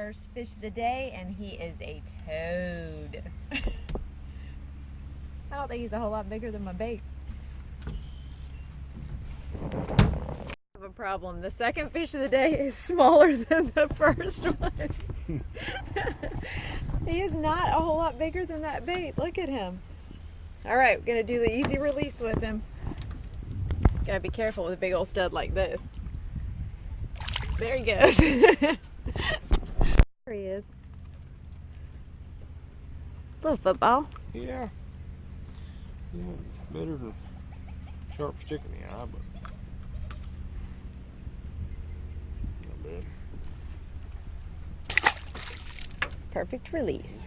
first fish of the day, and he is a toad. I don't think he's a whole lot bigger than my bait. I have a problem. The second fish of the day is smaller than the first one. He is not a whole lot bigger than that bait. Look at him. All right, we're gonna do the easy release with him. Gotta be careful with a big old stud like this. There he goes. There he is. Little football. Yeah. Yeah, better than sharp stick in the eye, but not bad. Perfect release.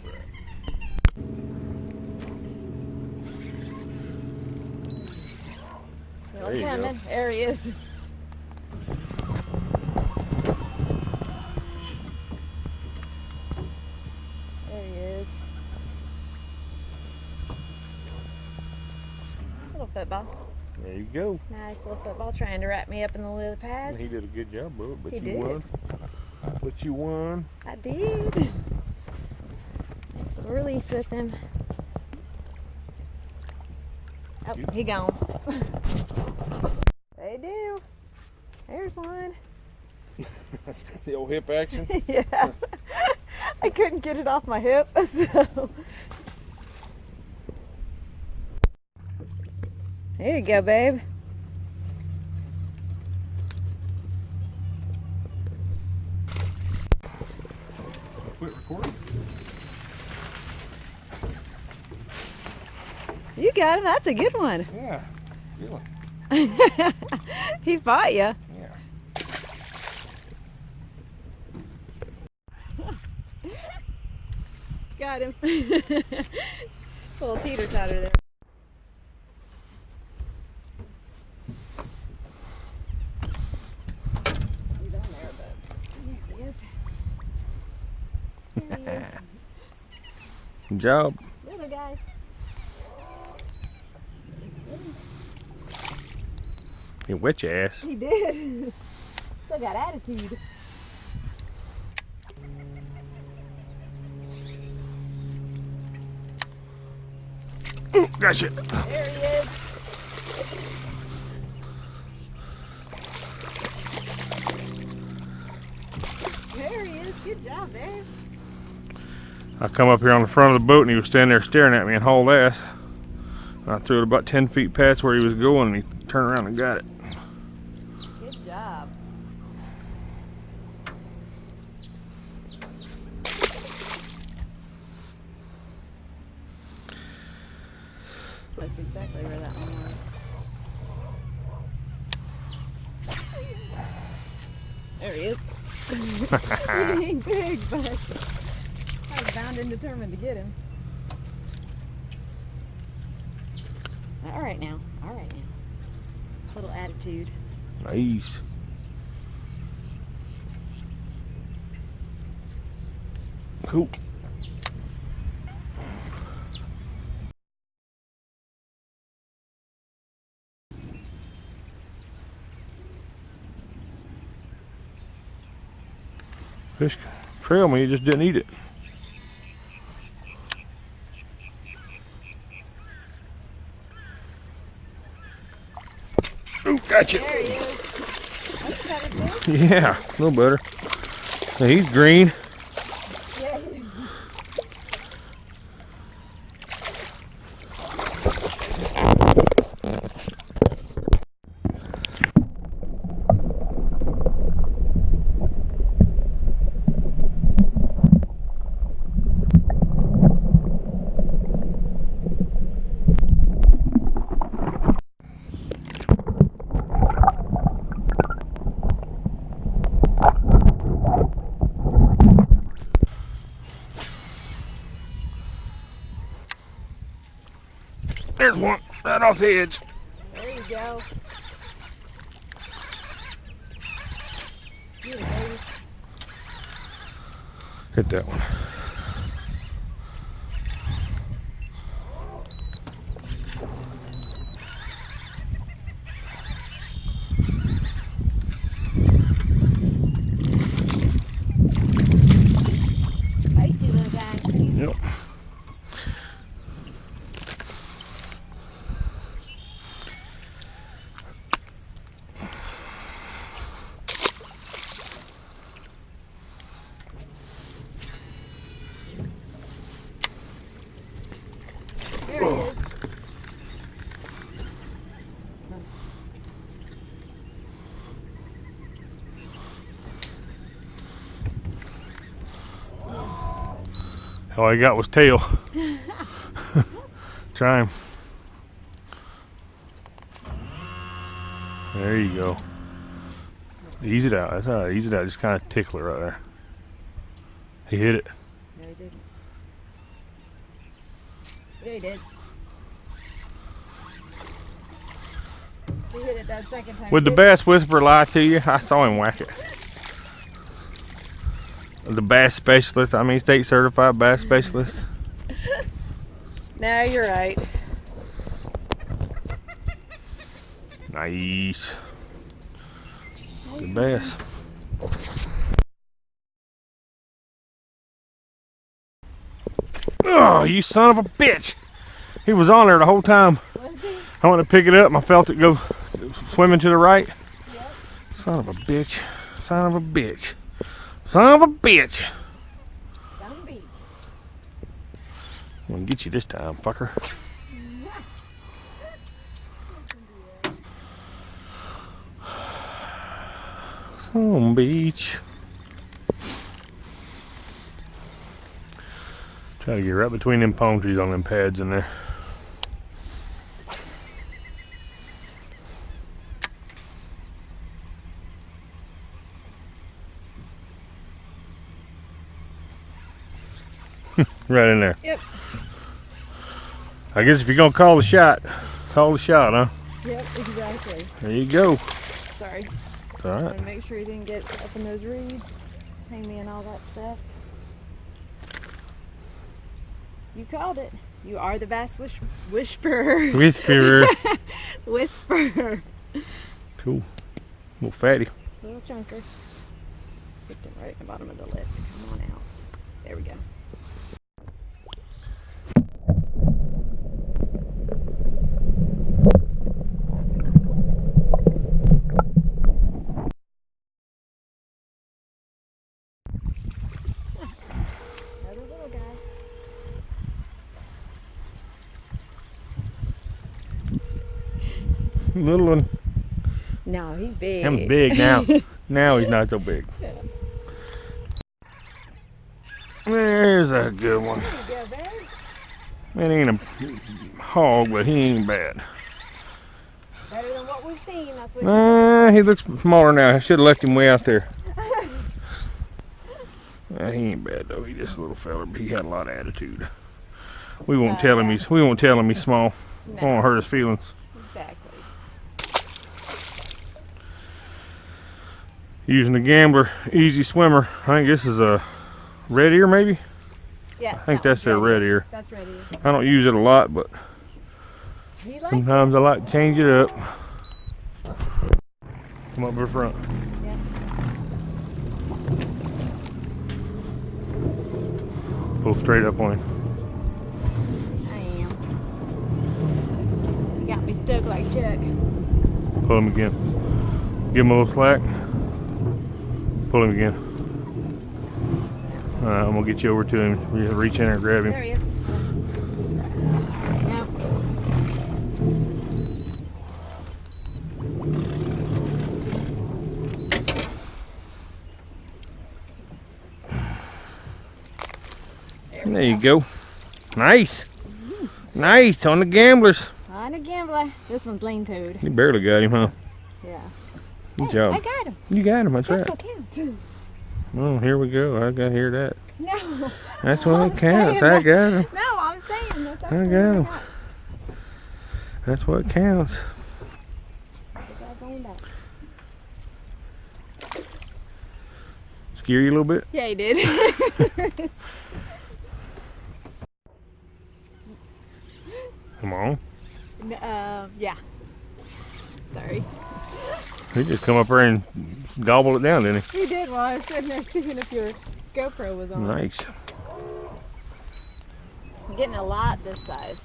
There you go. There he is. There he is. Little football. There you go. Nice little football trying to wrap me up in the lily pads. He did a good job, bro, but He you did. won. But you won. I did. Nice little release with him. Oh, he gone. They do. There's one. The old hip action. Yeah. I couldn't get it off my hip, so. There you go, babe. Quit recording. You got him. That's a good one. Yeah, good one. He fought you. Yeah. Got him. Little teeter-totter there. He's on there, but there he is. There he is. Good job. Little guy. He wet your ass. He did. Still got attitude. Ooh, gotcha. There he is. There he is. Good job, babe. I come up here on the front of the boat and he was standing there staring at me and hauled ass. I threw it about 10 feet past where he was going and he turned around and got it. Good job. That's exactly where that one was. There he is. He ain't big, but I was bound and determined to get him. All right now. All right now. Little attitude. Nice. Cool. Fish trailed me, he just didn't eat it. Ooh, gotcha. There he is. That's better too. Yeah, a little better. Now he's green. Yeah, he is. There's one right off the edge. There you go. Get it, baby. Hit that one. All he got was tail. Try him. There you go. Ease it out. That's all right. Ease it out. Just kind of tickle it right there. He hit it. No, he didn't. Yeah, he did. He hit it that second time. Would the bass whisperer lie to you? I saw him whack it. The bass specialist. I mean, state certified bass specialist. No, you're right. Nice. Good bass. Oh, you son of a bitch! He was on there the whole time. I went to pick it up and I felt it go swimming to the right. Yep. Son of a bitch. Son of a bitch. Son of a bitch. Down the beach. I'm gonna get you this time, fucker. Some beach. Try to get right between them palm trees on them pads in there. Right in there. Yep. I guess if you're gonna call the shot, call the shot, huh? Yep, exactly. There you go. Sorry. It's all right. Gotta make sure you didn't get up in those reeds. Hang me and all that stuff. You called it. You are the bass whisperer. Whisperer. Whisperer. Cool. Little fatty. Little chunker. Slipped it right at the bottom of the lip. Come on out. There we go. Another little guy. Little one. No, he's big. I'm big now. Now he's not so big. Yeah. There's a good one. There you go, babe. It ain't a hog, but he ain't bad. Better than what we've seen. That's what He looks smaller now. I should have left him way out there. He ain't bad though. He just a little fella, but he had a lot of attitude. We won't tell him he's small. No. Won't hurt his feelings. Exactly. Using the Gambler Easy Swimmer. I think this is a red ear, maybe. Yes, I think that's their red ear. That's red ear. I don't use it a lot, but He likes sometimes I like to change it up. Come up here front. Yeah. Pull straight up on him. I am. You got me stuck like Chuck. Pull him again. Give him a little slack. Pull him again. Alright, I'm gonna get you over to him. You reach in there and grab him. There he is. Now. There you go. Nice. Nice on the Gamblers. On a gambler. This one's lean toed. You barely got him, huh? Yeah. Good job. I got him. You got him, that's That's right. what counts. Oh, here we go. I got to hear that. No. That's what I'm it counts. saying I got him. No, I'm saying that's I actually got him. what I got. That's what counts. The guy's on back. Scare you a little bit? Yeah, he did. Come on. Yeah. Sorry. He just come up there and gobbled it down, didn't He did while I was sitting there seeing if your GoPro was he? on. Nice. I'm getting a lot this size.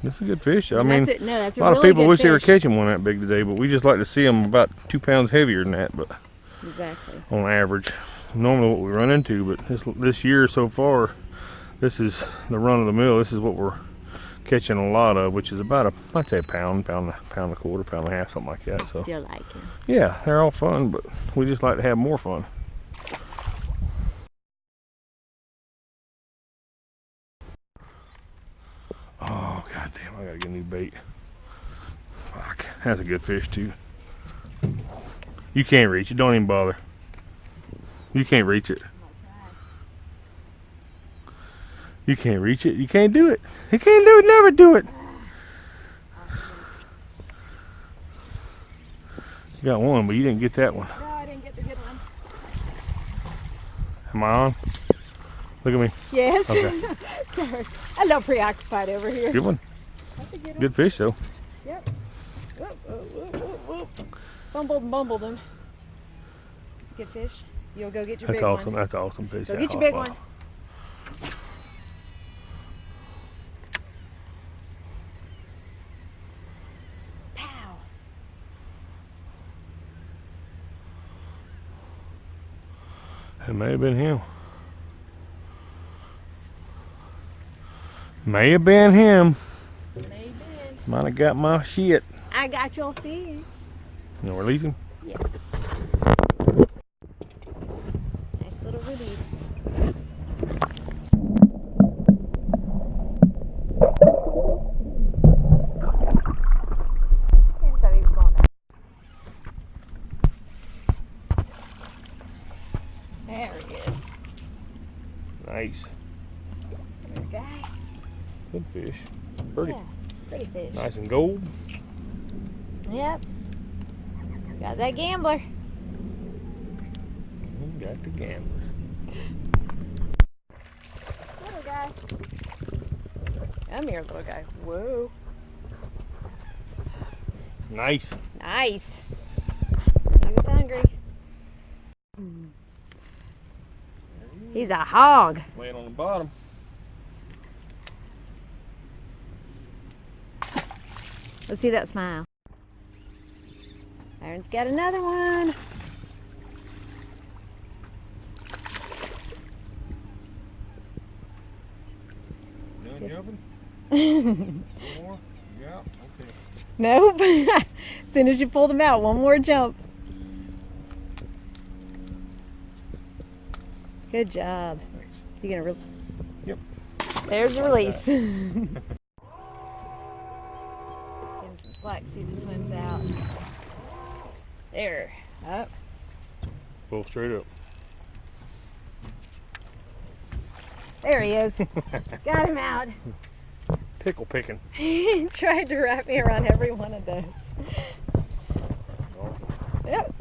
That's a good fish. I And mean, that's it. No, that's a lot of really people good wish they were fish. catching one that big today, but we just like to see them about 2 pounds heavier than that, but Exactly. on average. Normally what we run into, but this year so far, this is the run of the mill. This is what we're catching a lot of, which is about I'd say a pound and a quarter, pound and a half, something like that. So Still like him. yeah, they're all fun, but we just like to have more fun. I gotta get a new bait. Fuck, that's a good fish too. You can't reach it, don't even bother. You can't reach it. You can't reach it, you can't do it. You can't do it, never do it. You got one, but you didn't get that one. No, I didn't get the good one. Am I on? Look at me. Yes. Okay. Sorry. A little preoccupied over here. Good one. That's a good one. Good fish though. Yep. Whoop, whoop, whoop, whoop. Fumbled and bumbled him. It's a good fish. You'll go get your That's big awesome. one. That's awesome fish. Go get your big one. Pow. It may have been him. May have been him. May have been. Might have got my shit. I got your fish. You gonna release him? Yes. Nice little release. There he is. Nice. There we go. Good fish. Pretty. Yeah, pretty fish. Nice and gold. Yep. Got that gambler. Got the gambler. Little guy. Come here, little guy. Whoa. Nice. Nice. He was hungry. He's a hog. Laying on the bottom. Let's see that smile. Aaron's got another one. Done jumping? One more? Yeah, okay. Nope. As soon as you pulled him out, one more jump. Good job. Thanks. You gonna Yep. There's a release. Give him some slack, see if he swims out. There. Up. Pull straight up. There he is. Got him out. Pickle picking. He tried to wrap me around every one of those. Yep.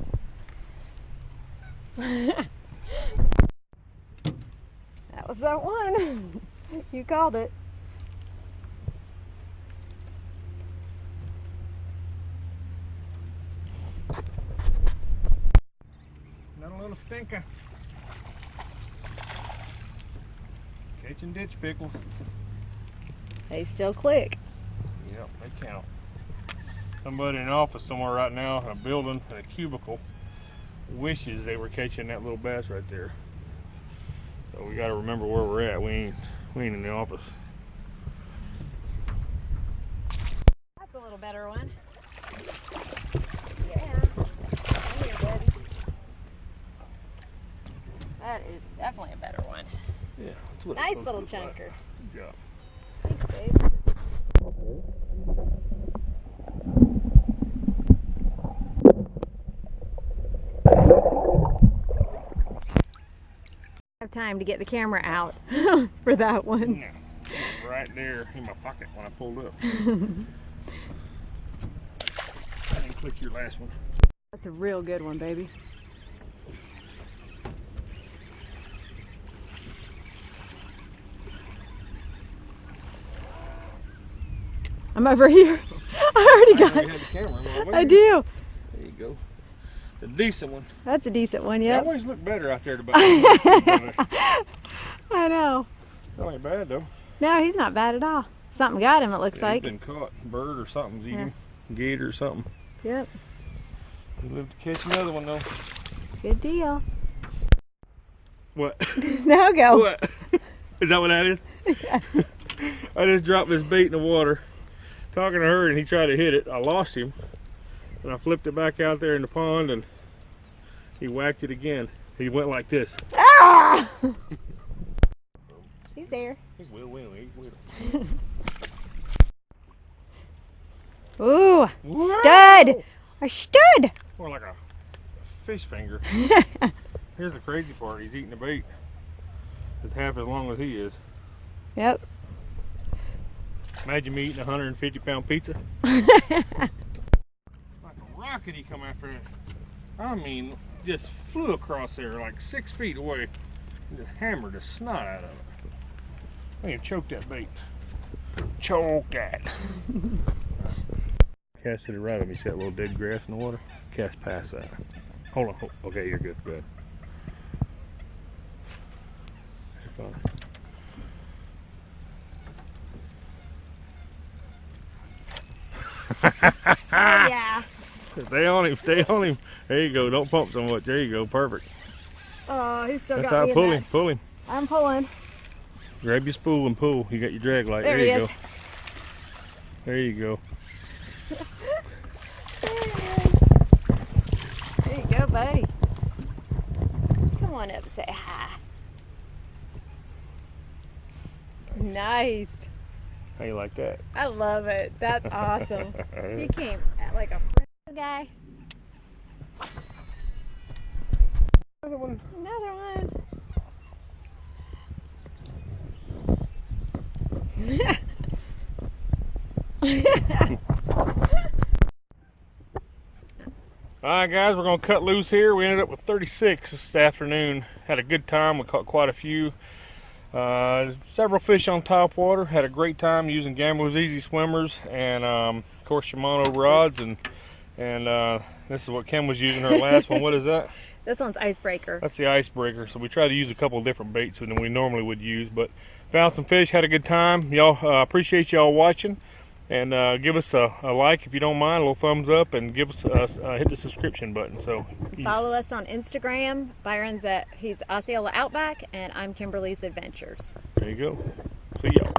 That was that one. You called it. Another little stinker. Catching ditch pickles. They still click. Yep, they count. Somebody in the office somewhere right now in a building, in a cubicle, wishes they were catching that little bass right there. So we got to remember where we're at. We ain't in the office. That's a little better one. Yeah. Come here, buddy. That is definitely a better one. Yeah. That's what Nice little chunker. Good job. Thanks, babe. Have time to get the camera out for that one. Yeah. Right there in my pocket when I pulled up. I didn't click your last one. That's a real good one, baby. I'm over here. I already got it. The camera. I do. There you go. It's a decent one. That's a decent one, They yep. always look better out there. I know. That ain't bad though. No, he's not bad at all. Something got him, it looks Yeah, like. he's been caught. Bird or something's eating. Gator or something. Yep. We live to catch another one though. Good deal. What? Now go. What? Is that what that is? Yes. I just dropped this bait in the water, talking to her, and he tried to hit it. I lost him, and I flipped it back out there in the pond, and he whacked it again. He went like this. Ah! He's there. He will. Ooh, Whoa! stud! A stud! More like a fish finger. Here's the crazy part. He's eating the bait. It's half as long as he is. Yep. Imagine me eating a 150-pound pizza. Like a rocket he come after it. I mean, just flew across there like 6 feet away. And just hammered the snot out of it. I can choke that bait. Choke that. Casted it right on me. See that little dead grass in the water? Cast past that. Hold on. Okay, you're good. Good. Oh, yeah. Stay on him, stay on him. There you go, don't pump so much. There you go, perfect. Oh, he's still That's got how me pull in him, pull him. I'm pulling. Grab your spool and pull. You got your drag light. There you he go. is. There you go. There you go, buddy. Come on up and say hi. Nice. How you like that? I love it. That's awesome. He came like a friend guy. Another one. Another one. Alright guys, we're going to cut loose here. We ended up with 36 this afternoon. Had a good time. We caught quite a few. Several fish on top water. Had a great time using Gambler's Easy Swimmers and of course Shimano rods. And this is what Kim was using her last one. What is that? This one's Icebreaker. That's the Icebreaker. So we try to use a couple of different baits than we normally would use. But found some fish, had a good time. Y'all, appreciate y'all watching. And give us a like if you don't mind, a little thumbs up, and give us hit the subscription button. So Follow us on Instagram. Byron's he's Osceola Outback, and I'm Kimberleys Adventures. there you go. See y'all.